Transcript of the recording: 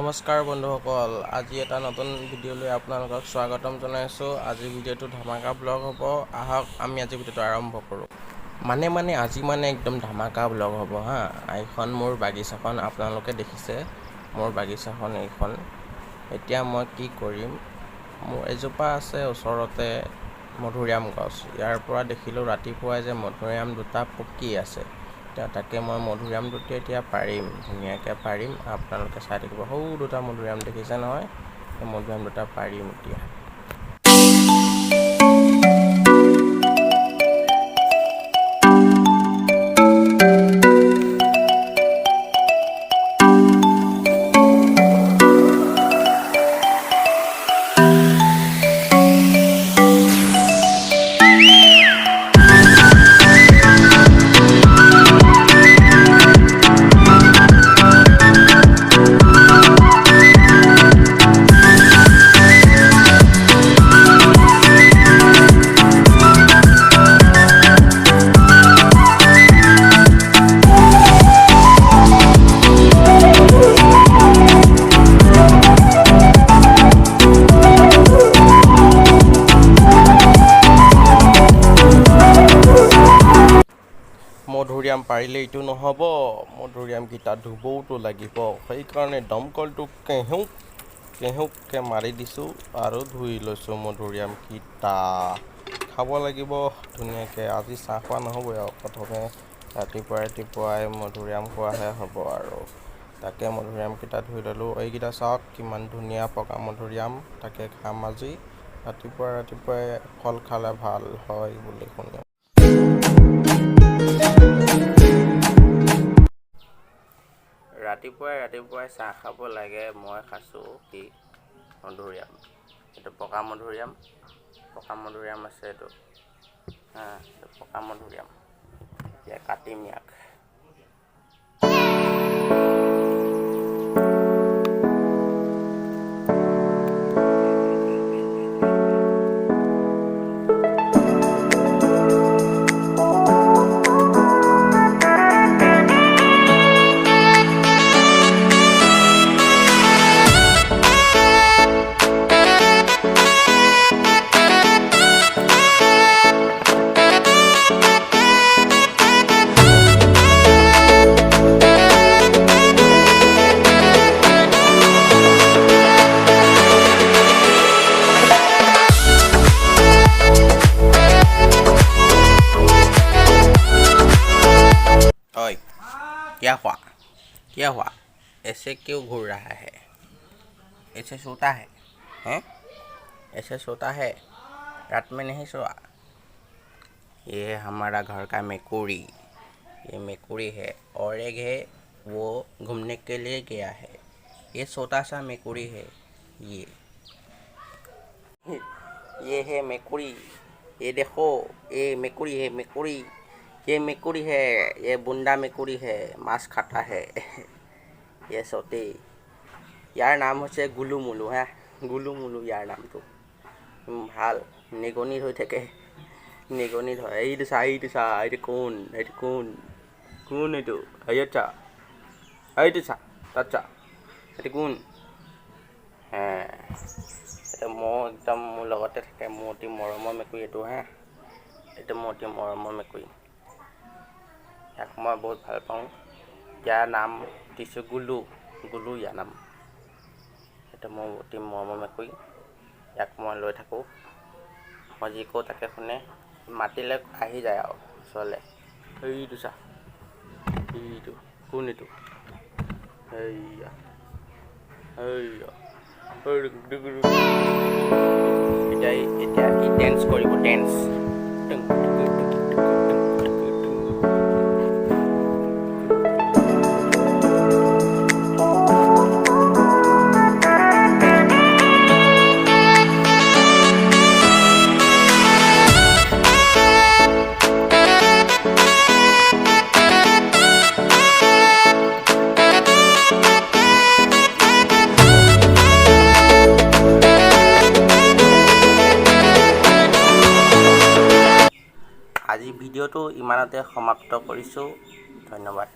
নমস্কাৰ বন্ধুসকল, আজি এটা নতুন ভিডিঅ'লৈ আপোনালোকক স্বাগতম জনাইছোঁ। আজি ভিডিঅ'টো ধামাকা ব্লগ হ'ব। আহক আমি আজি ভিডিঅ'টো আৰম্ভ কৰোঁ। আজি একদম ধামাকা ব্লগ হ'ব হা। এইখন মোৰ বাগিচাখন আপোনালোকে দেখিছে, মোৰ বাগিচাখন এইখন। এতিয়া মই কি কৰিম, মোৰ এজোপা আছে ওচৰতে মধুৰিআম গছ। ইয়াৰ পৰা দেখিলোঁ ৰাতিপুৱাই যে মধুৰিআম দুটা পকি আছে। তাকে মই মধুৰিআম দুটা এতিয়া পাৰিম, ধুনীয়াকৈ পাৰিম। আপোনালোকে চাই থাকিব। সৌ দুটা মধুৰিআম দেখিছে নহয়, সেই মধুৰিআম দুটা পাৰিম এতিয়া। মধুৰিআম পাৰিলে এইটো নহ'ব, মধুৰিআমকেইটা ধুবওতো লাগিব। সেইকাৰণে দমকলটো কেহুককৈ মাৰি দিছোঁ আৰু ধুই লৈছোঁ মধুৰিআমকেইটা। খাব লাগিব ধুনীয়াকৈ। আজি চাহ খোৱা নহ'বই আৰু, প্ৰথমে ৰাতিপুৱাই মধুৰিআম খোৱাহে হ'ব আৰু। তাকে মধুৰিআমকেইটা ধুই ল'লোঁ। এইকেইটা চাওক কিমান ধুনীয়া পকা মধুৰিআম, তাকে খাম আজি। ৰাতিপুৱাই ফল খালে ভাল হয় বুলি শুনো। ৰাতিপুৱাই চাহ খাব লাগে। মই খাইছোঁ কি মধুৰিআম, এইটো পকা মধুৰিআম আছে এইটো এইটো পকা মধুৰিআম। এতিয়া কাটিম ইয়াক। क्या हुआ ऐसे क्यों घूर रहा है? ऐसे सोता है हैं? ऐसे सोता है, रात में नहीं सोआ? ये हमारा घर का मेकुरी, ये मेकुरी है। और एक है वो घूमने के लिए गया है। ये छोटा सा मेकुरी है। ये है मेकुरी। ये देखो, ये मेकुरी है। ये मेकुरी है, ये बुंदा मेकुरी है, मांस खाता है। ये सोते, यार नाम হৈছে গুলু মুলু হা, গুলু মুলু ইয়াৰ নামটো। ভাল নিগনিত হৈ থাকে, নিগনিত হয়। এইটো চা এইটো কোন এইটো এইটো চা তাত চা, এইটো কোন? এইটো মোৰ একদম মোৰ লগতে থাকে, মোৰ অতি মৰমৰ মেকুৰী এইটো হা। এইটো মোৰ অতি মৰমৰ মেকুৰী, ইয়াক মই বহুত ভাল পাওঁ। ইয়াৰ নাম দিছোঁ গুলু ইয়াৰ নাম। এইটো মোৰ অতি মৰমৰ মেকুৰী, ইয়াক মই লৈ থাকোঁ। মই যি কওঁ তাকে শুনে, মাতিলে আহি যায় আৰু ওচৰলৈ। এইটো চা, এইটো কোন? এইটো এতিয়া ই ডেন্স কৰিব, ডেন্স। আজি ভিডিঅ'টো ইমানতে সমাপ্ত কৰিছোঁ। ধন্যবাদ।